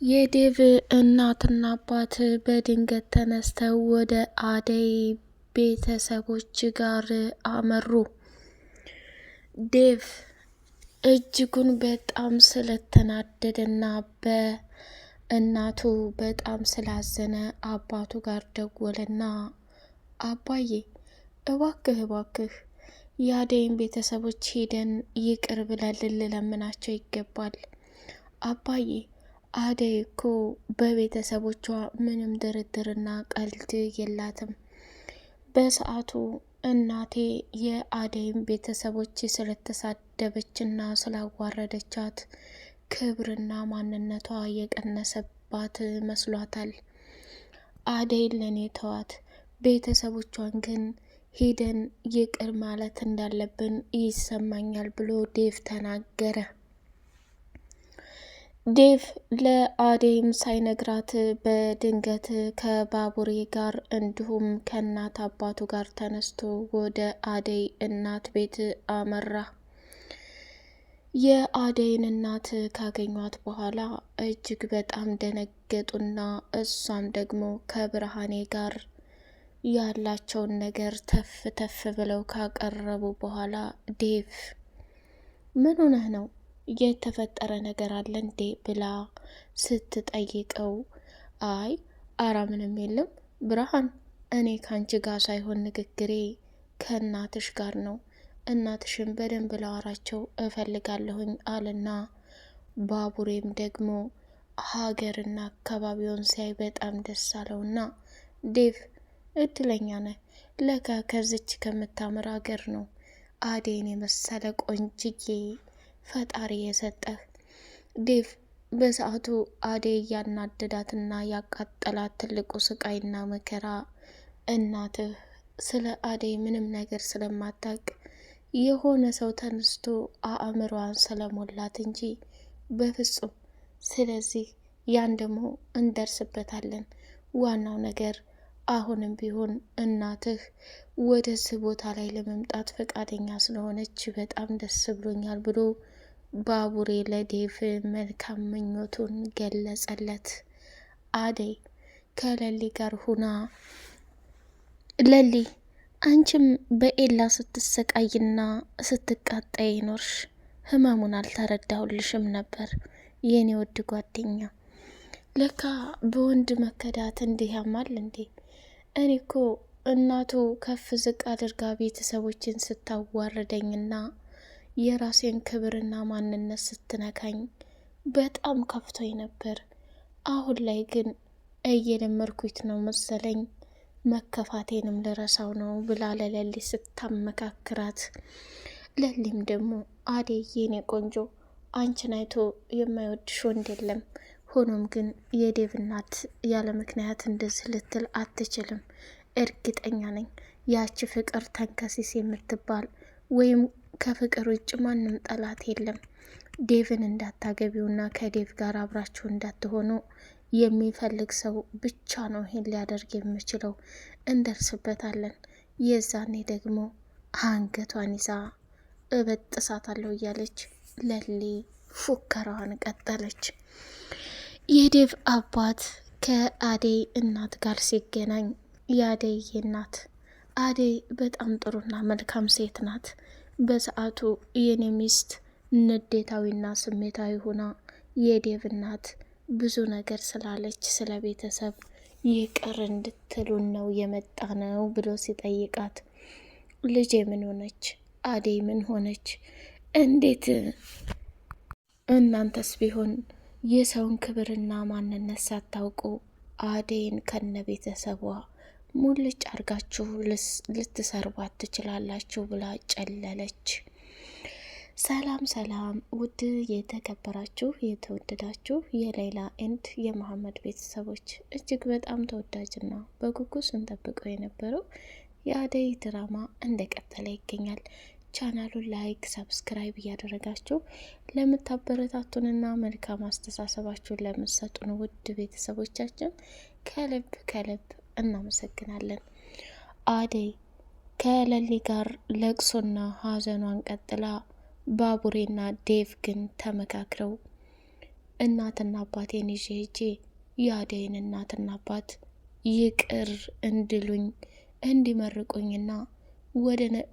የዴቭ እናትና አባት በድንገት ተነስተው ወደ አደይ ቤተሰቦች ጋር አመሩ። ዴቭ እጅጉን በጣም ስለተናደደና በእናቱ በጣም ስላዘነ አባቱ ጋር ደወለና አባዬ እባክህ የአደይን ቤተሰቦች ሄደን ይቅር ብለን ልንለምናቸው ይገባል። አባዬ አደይ እኮ በቤተሰቦቿ ምንም ድርድርና ቀልድ የላትም። በሰዓቱ እናቴ የአደይን ቤተሰቦች ስለተሳደበችና ስላዋረደቻት ክብርና ማንነቷ የቀነሰባት መስሏታል። አደይን ለኔ ተዋት፣ ቤተሰቦቿን ግን ሄደን ይቅር ማለት እንዳለብን ይሰማኛል ብሎ ዴቭ ተናገረ። ዴቭ ለአደይም ሳይነግራት በድንገት ከባቡሬ ጋር እንዲሁም ከእናት አባቱ ጋር ተነስቶ ወደ አደይ እናት ቤት አመራ። የአደይን እናት ካገኟት በኋላ እጅግ በጣም ደነገጡና እሷም ደግሞ ከብርሃኔ ጋር ያላቸውን ነገር ተፍ ተፍ ብለው ካቀረቡ በኋላ ዴቭ ምን ሆነህ ነው? የተፈጠረ ነገር አለ እንዴ ብላ ስትጠይቀው አይ አራ ምንም የለም ብርሃን፣ እኔ ካንቺ ጋር ሳይሆን ንግግሬ ከእናትሽ ጋር ነው። እናትሽን በደንብ ላወራቸው እፈልጋለሁኝ አለና ባቡሬም ደግሞ ሀገርና አካባቢውን ሲያይ በጣም ደስ አለውና ዴቭ እድለኛ ነህ፣ ለካ ከዚች ከምታምር ሀገር ነው አደይን የመሰለ ቆንጅዬ ፈጣሪ የሰጠህ። ዴቭ በሰዓቱ አደይ ያናደዳትና ያቃጠላት ትልቁ ስቃይና መከራ እናትህ ስለ አደይ ምንም ነገር ስለማታውቅ የሆነ ሰው ተነስቶ አእምሯን ስለሞላት እንጂ በፍጹም። ስለዚህ ያን ደግሞ እንደርስበታለን። ዋናው ነገር አሁንም ቢሆን እናትህ ወደዚህ ቦታ ላይ ለመምጣት ፈቃደኛ ስለሆነች በጣም ደስ ብሎኛል ብሎ ባቡሬ ለዴቭ መልካም ምኞቱን ገለጸለት። አደይ ከለሊ ጋር ሁና ለሊ አንቺም በኤላ ስትሰቃይና ስትቃጣይ ኖርሽ፣ ህመሙን አልተረዳሁልሽም ነበር የኔ ውድ ጓደኛ። ለካ በወንድ መከዳት እንዲህ ያማል እንዴ? እኔ እኮ እናቱ ከፍ ዝቅ አድርጋ ቤተሰቦችን ስታዋርደኝና የራሴን ክብርና ማንነት ስትነካኝ በጣም ከፍቶኝ ነበር። አሁን ላይ ግን እየለመድኩት ነው መሰለኝ፣ መከፋቴንም ልረሳው ነው ብላ ለለሊ ስታመካክራት፣ ለሊም ደግሞ አደይ የኔ ቆንጆ አንቺን አይቶ የማይወድሽ ወንድ የለም። ሆኖም ግን የዴቭ እናት ያለ ምክንያት እንደዚህ ልትል አትችልም። እርግጠኛ ነኝ ያቺ ፍቅር ተንከሲስ የምትባል ወይም ከፍቅር ውጭ ማንም ጠላት የለም። ዴቭን እንዳታገቢውና ከዴቭ ጋር አብራችሁ እንዳትሆኑ የሚፈልግ ሰው ብቻ ነው ይሄን ሊያደርግ የሚችለው። እንደርስበታለን። የዛኔ ደግሞ አንገቷን ይዛ እበጥሳታለሁ እያለች ለሊ ፉከራዋን ቀጠለች። የዴቭ አባት ከአደይ እናት ጋር ሲገናኝ የአደይ እናት አደይ በጣም ጥሩና መልካም ሴት ናት። በሰዓቱ የኔ ሚስት ንዴታዊና ስሜታዊ ሆና የዴቭ እናት ብዙ ነገር ስላለች ስለ ቤተሰብ ይቅር እንድትሉን ነው የመጣ ነው ብሎ ሲጠይቃት፣ ልጄ ምን ሆነች? አደይ ምን ሆነች? እንዴት እናንተስ ቢሆን የሰውን ክብርና ማንነት ሳታውቁ አደይን ከነ ቤተሰቧ ሙልጭ አርጋችሁ ልትሰርቧት ትችላላችሁ ብላ ጨለለች። ሰላም ሰላም! ውድ የተከበራችሁ የተወደዳችሁ የሌላ ኤንድ የመሐመድ ቤተሰቦች እጅግ በጣም ተወዳጅና በጉጉት ስንጠብቀው የነበረው የአደይ ድራማ እንደቀጠለ ይገኛል። ቻናሉን ላይክ፣ ሰብስክራይብ እያደረጋችሁ ለምታበረታቱንና መልካም አስተሳሰባችሁን ለምትሰጡን ውድ ቤተሰቦቻችን ከልብ ከልብ እናመሰግናለን። አደይ ከለሊ ጋር ለቅሶና ሀዘኗን ቀጥላ ባቡሬና ዴቭ ግን ተመካክረው እናትና አባቴን ይዤ ሄጄ የአደይን እናትና አባት ይቅር እንድሉኝ እንዲመርቁኝና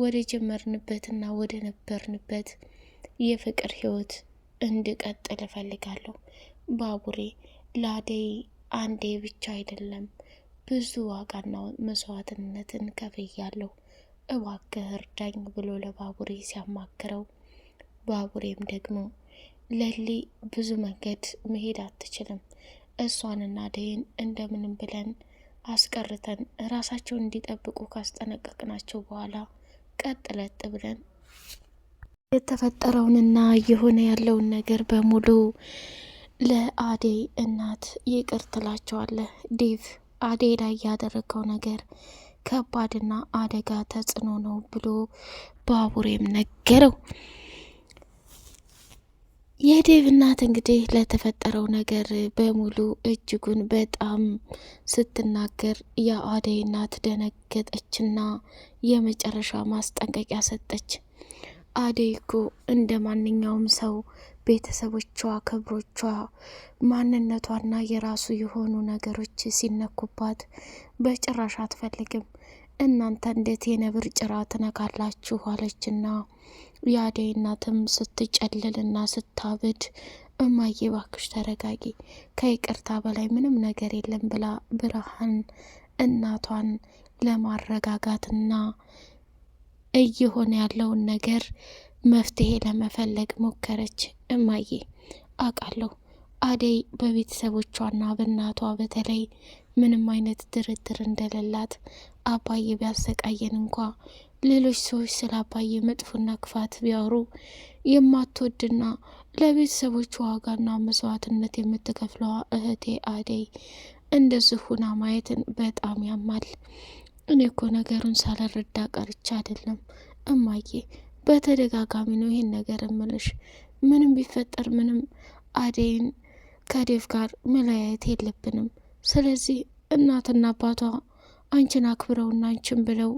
ወደ ጀመርንበትና ወደ ነበርንበት የፍቅር ህይወት እንድቀጥል እፈልጋለሁ። ባቡሬ ለአደይ አንዴ ብቻ አይደለም ብዙ ዋጋና መስዋዕትነትን ከፍያለሁ፣ እባክህ እርዳኝ ብሎ ለባቡሬ ሲያማክረው፣ ባቡሬም ደግሞ ለሊ ብዙ መንገድ መሄድ አትችልም፣ እሷንና አደይን እንደምንም ብለን አስቀርተን ራሳቸውን እንዲጠብቁ ካስጠነቀቅናቸው በኋላ ቀጥለጥ ብለን የተፈጠረውንና እየሆነ ያለውን ነገር በሙሉ ለአደይ እናት ይቅር ትላቸዋለህ። ዴቭ አደይ ላይ ያደረገው ነገር ከባድና አደጋ ተጽዕኖ ነው ብሎ ባቡሬም ነገረው። የዴቭ እናት እንግዲህ ለተፈጠረው ነገር በሙሉ እጅጉን በጣም ስትናገር የአደይ እናት ደነገጠችና የመጨረሻ ማስጠንቀቂያ ሰጠች። አደይ እኮ እንደ ማንኛውም ሰው ቤተሰቦቿ፣ ክብሮቿ፣ ማንነቷና የራሱ የሆኑ ነገሮች ሲነኩባት በጭራሽ አትፈልግም። እናንተ እንዴት የነብር ጭራ ትነካላችሁ አለችና የአደይ እናትም ስትጨልልና ስታብድ እማዬ ባክሽ ተረጋጊ፣ ከይቅርታ በላይ ምንም ነገር የለም ብላ ብርሃን እናቷን ለማረጋጋትና እየሆነ ያለውን ነገር መፍትሄ ለመፈለግ ሞከረች። እማዬ አውቃለሁ አደይ በቤተሰቦቿና በእናቷ በተለይ ምንም አይነት ድርድር እንደሌላት፣ አባዬ ቢያሰቃየን እንኳ ሌሎች ሰዎች ስለ አባዬ መጥፎና ክፋት ቢያወሩ የማትወድና ለቤተሰቦች ዋጋና መስዋዕትነት የምትከፍለዋ እህቴ አደይ እንደዚህ ሁና ማየትን በጣም ያማል። እኔ እኮ ነገሩን ሳልረዳ ቀርቻ አይደለም እማዬ፣ በተደጋጋሚ ነው ይህን ነገር እምልሽ። ምንም ቢፈጠር ምንም አደይን ከዴቭ ጋር መለያየት የለብንም። ስለዚህ እናትና አባቷ አንቺን አክብረውና አንቺን ብለው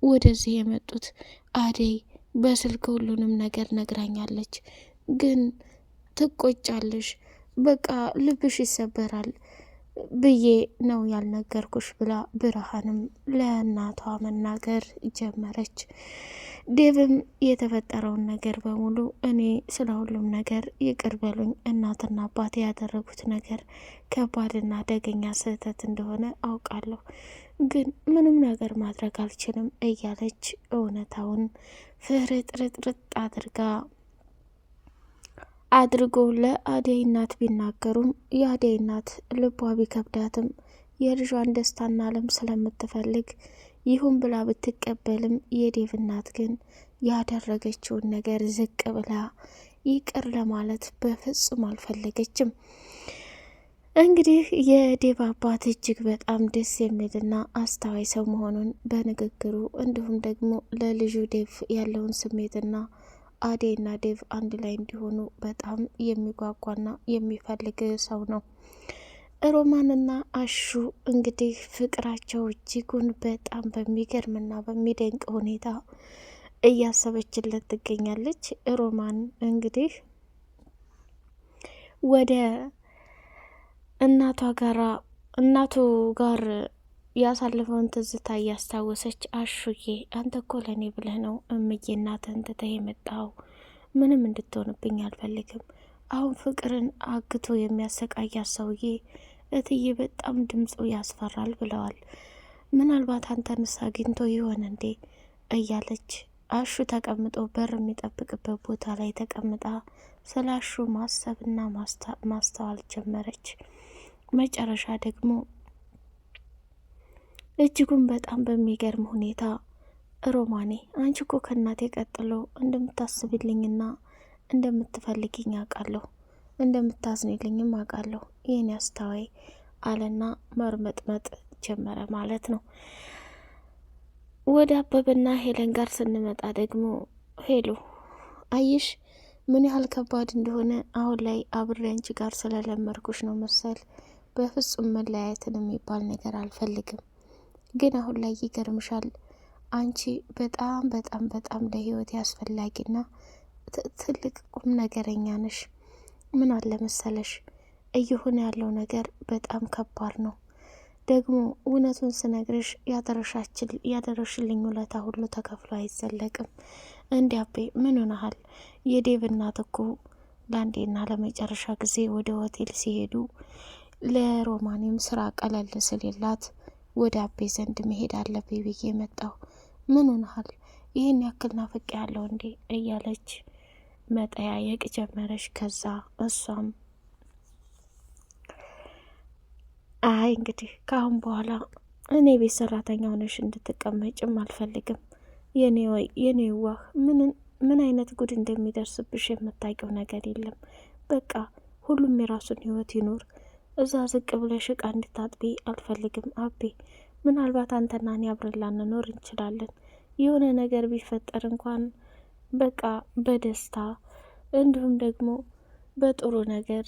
ወደዚህ የመጡት። አደይ በስልክ ሁሉንም ነገር ነግራኛለች፣ ግን ትቆጫለሽ፣ በቃ ልብሽ ይሰበራል ብዬ ነው ያልነገርኩሽ ብላ ብርሃንም ለእናቷ መናገር ጀመረች። ዴቭም የተፈጠረውን ነገር በሙሉ እኔ ስለ ሁሉም ነገር ይቅር በሉኝ፣ እናትና አባቴ ያደረጉት ነገር ከባድና አደገኛ ስህተት እንደሆነ አውቃለሁ፣ ግን ምንም ነገር ማድረግ አልችልም እያለች እውነታውን ፍርጥርጥርጥ አድርጎ ለአደይ እናት ቢናገሩም የአደይ እናት ልቧ ቢከብዳትም የልጇን ደስታና ዓለም ስለምትፈልግ ይሁን ብላ ብትቀበልም የዴቭ እናት ግን ያደረገችውን ነገር ዝቅ ብላ ይቅር ለማለት በፍጹም አልፈለገችም። እንግዲህ የዴቭ አባት እጅግ በጣም ደስ የሚልና አስተዋይ ሰው መሆኑን በንግግሩ እንዲሁም ደግሞ ለልጁ ዴቭ ያለውን ስሜትና አደይና ዴቭ አንድ ላይ እንዲሆኑ በጣም የሚጓጓና የሚፈልግ ሰው ነው። ሮማንና አሹ እንግዲህ ፍቅራቸው እጅጉን በጣም በሚገርምና በሚደንቅ ሁኔታ እያሰበችለት ትገኛለች። ሮማን እንግዲህ ወደ እናቱ ጋር ያሳለፈውን ትዝታ እያስታወሰች አሹዬ አንተ እኮ ለእኔ ብለህ ነው እምዬ እናትህን ትተህ የመጣው፣ ምንም እንድትሆንብኝ አልፈልግም። አሁን ፍቅርን አግቶ የሚያሰቃያት ሰውዬ እትዬ በጣም ድምፁ ያስፈራል ብለዋል። ምናልባት አንተንስ አግኝቶ ይሆን እንዴ እያለች አሹ ተቀምጦ በር የሚጠብቅበት ቦታ ላይ ተቀምጣ ስለ አሹ ማሰብና ማስተዋል ጀመረች። መጨረሻ ደግሞ እጅጉን በጣም በሚገርም ሁኔታ ሮማኔ አንቺ እኮ ከእናቴ ቀጥሎ እንደምታስብልኝና እንደምትፈልግኝ አውቃለሁ፣ እንደምታዝንልኝም አውቃለሁ፣ ይህን ያስተዋይ አለና መርመጥመጥ ጀመረ ማለት ነው። ወደ አበበና ሄለን ጋር ስንመጣ ደግሞ ሄሎ አይሽ ምን ያህል ከባድ እንደሆነ አሁን ላይ አብሬ አንቺ ጋር ስለለመድኩሽ ነው መሰል በፍጹም መለያየትን የሚባል ነገር አልፈልግም። ግን አሁን ላይ ይገርምሻል፣ አንቺ በጣም በጣም በጣም ለህይወት አስፈላጊና ትልቅ ቁም ነገረኛ ነሽ። ምን አለ መሰለሽ እየሆነ ያለው ነገር በጣም ከባድ ነው። ደግሞ እውነቱን ስነግርሽ ያደረሽልኝ ውለታ ሁሉ ተከፍሎ አይዘለቅም። እንዲ አቤ ምን ሆነሃል? የዴቭ እናት እኮ ለአንዴና ለመጨረሻ ጊዜ ወደ ሆቴል ሲሄዱ ለሮማኔም ስራ ቀለል ስሌላት ወደ አቤ ዘንድ መሄድ አለብኝ ብዬ መጣሁ። ምን ሆነሃል? ይህን ያክል ናፍቄ ያለው እንዴ እያለች መጠያየቅ ጀመረች። ከዛ እሷም አይ እንግዲህ ከአሁን በኋላ እኔ ቤት ሰራተኛ ሆነሽ እንድትቀመጭም አልፈልግም። የኔ ዋህ ምን አይነት ጉድ እንደሚደርስብሽ የምታውቂው ነገር የለም። በቃ ሁሉም የራሱን ህይወት ይኖር። እዛ ዝቅ ብለሽ እቃ እንድታጥቢ አልፈልግም አቤ። ምናልባት አንተና እኔ አብረን ላንኖር እንችላለን። የሆነ ነገር ቢፈጠር እንኳን በቃ በደስታ እንዲሁም ደግሞ በጥሩ ነገር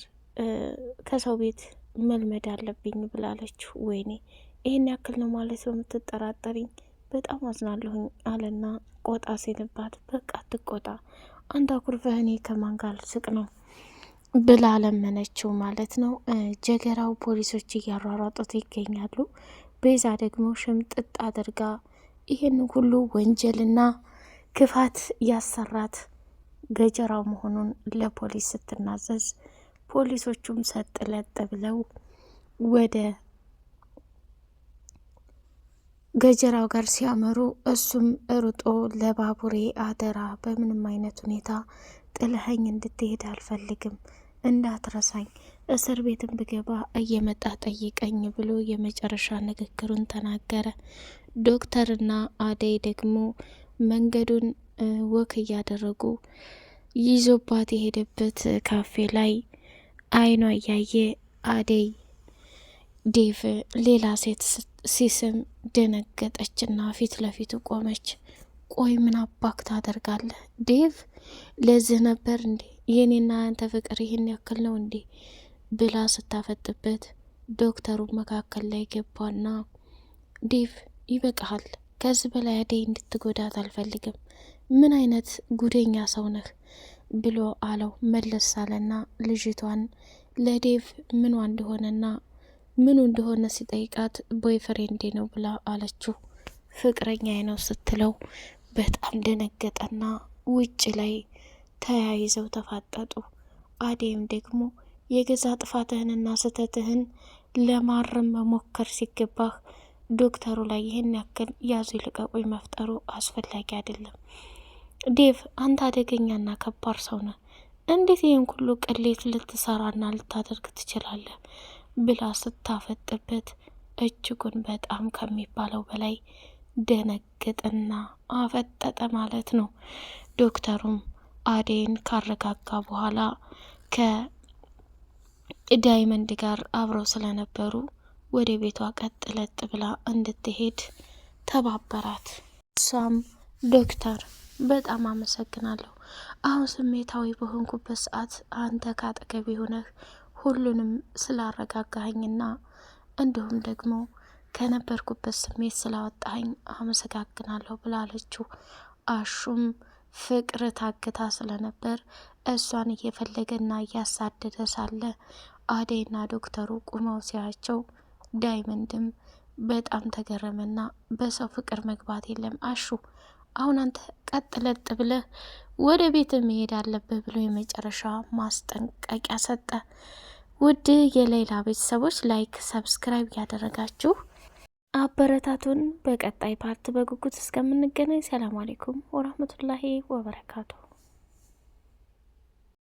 ከሰው ቤት መልመድ አለብኝ ብላለች። ወይኔ ይህን ያክል ነው ማለት ነው የምትጠራጠሪኝ? በጣም አዝናለሁኝ አለና ቆጣ ሲልባት፣ በቃ ትቆጣ አንተ አኩርፈህ እኔ ከማን ጋር ስቅ ነው ብላ ለመነችው ማለት ነው። ጀገራው ፖሊሶች እያሯሯጡት ይገኛሉ። ቤዛ ደግሞ ሽምጥጥ አድርጋ ይህን ሁሉ ወንጀልና ክፋት ያሰራት ገጀራው መሆኑን ለፖሊስ ስትናዘዝ፣ ፖሊሶቹም ሰጥ ለጥ ብለው ወደ ገጀራው ጋር ሲያመሩ እሱም ሩጦ ለባቡሬ አደራ፣ በምንም አይነት ሁኔታ ጥለኸኝ እንድትሄድ አልፈልግም፣ እንዳትረሳኝ፣ እስር ቤትን ብገባ እየመጣ ጠይቀኝ ብሎ የመጨረሻ ንግግሩን ተናገረ። ዶክተርና አደይ ደግሞ መንገዱን ወክ እያደረጉ ይዞባት የሄደበት ካፌ ላይ አይኗ እያየ አደይ ዴቭ ሌላ ሴት ሲስም ደነገጠችና ፊት ለፊቱ ቆመች። ቆይ ምን አባክ ታደርጋለህ ዴቭ? ለዚህ ነበር እንዴ የኔና ያንተ ፍቅር ይህን ያክል ነው እንዴ ብላ ስታፈጥበት፣ ዶክተሩ መካከል ላይ ገባና ዴቭ ይበቃሃል፣ ከዚህ በላይ አደይ እንድትጎዳት አልፈልግም፣ ምን አይነት ጉደኛ ሰው ነህ ብሎ አለው። መለስ አለና ልጅቷን ለዴቭ ምኗ እንደሆነና ምኑ እንደሆነ ሲጠይቃት ቦይፍሬንዴ ነው ብላ አለችው። ፍቅረኛዬ ነው ስትለው በጣም ደነገጠና ውጭ ላይ ተያይዘው ተፋጠጡ። አደይም ደግሞ የገዛ ጥፋትህንና ስህተትህን ለማረም መሞከር ሲገባህ ዶክተሩ ላይ ይህን ያክል ያዙ ይልቀቁኝ መፍጠሩ አስፈላጊ አይደለም። ዴቭ አንተ አደገኛና ከባድ ሰው ነህ። እንዴት ይህን ሁሉ ቅሌት ልትሰራና ልታደርግ ትችላለህ ብላ ስታፈጥበት እጅጉን በጣም ከሚባለው በላይ ደነገጠና አፈጠጠ ማለት ነው። ዶክተሩም አደይን ካረጋጋ በኋላ ከዳይመንድ ጋር አብረው ስለነበሩ ወደ ቤቷ ቀጥ ለጥ ብላ እንድትሄድ ተባበራት። እሷም ዶክተር በጣም አመሰግናለሁ፣ አሁን ስሜታዊ በሆንኩበት ሰዓት አንተ ካጠገቤ ሆነህ ሁሉንም ስላረጋጋኸኝና እንዲሁም ደግሞ ከነበርኩበት ስሜት ስላወጣኸኝ አመሰግናለሁ ብላለችው። አሹም ፍቅር ታግታ ስለነበር እሷን እየፈለገና እያሳደደ ሳለ አደይና ዶክተሩ ቁመው ሲያቸው ዳይመንድም በጣም ተገረመና በሰው ፍቅር መግባት የለም አሹ፣ አሁን አንተ ቀጥ ለጥ ብለህ ወደ ቤት መሄድ አለብህ ብሎ የመጨረሻ ማስጠንቀቂያ ሰጠ። ውድ የሌላ ቤተሰቦች ላይክ፣ ሰብስክራይብ ያደረጋችሁ አበረታቱን። በቀጣይ ፓርት በጉጉት እስከምንገናኝ ሰላም አለይኩም ወራህመቱላሂ ወበረካቱ።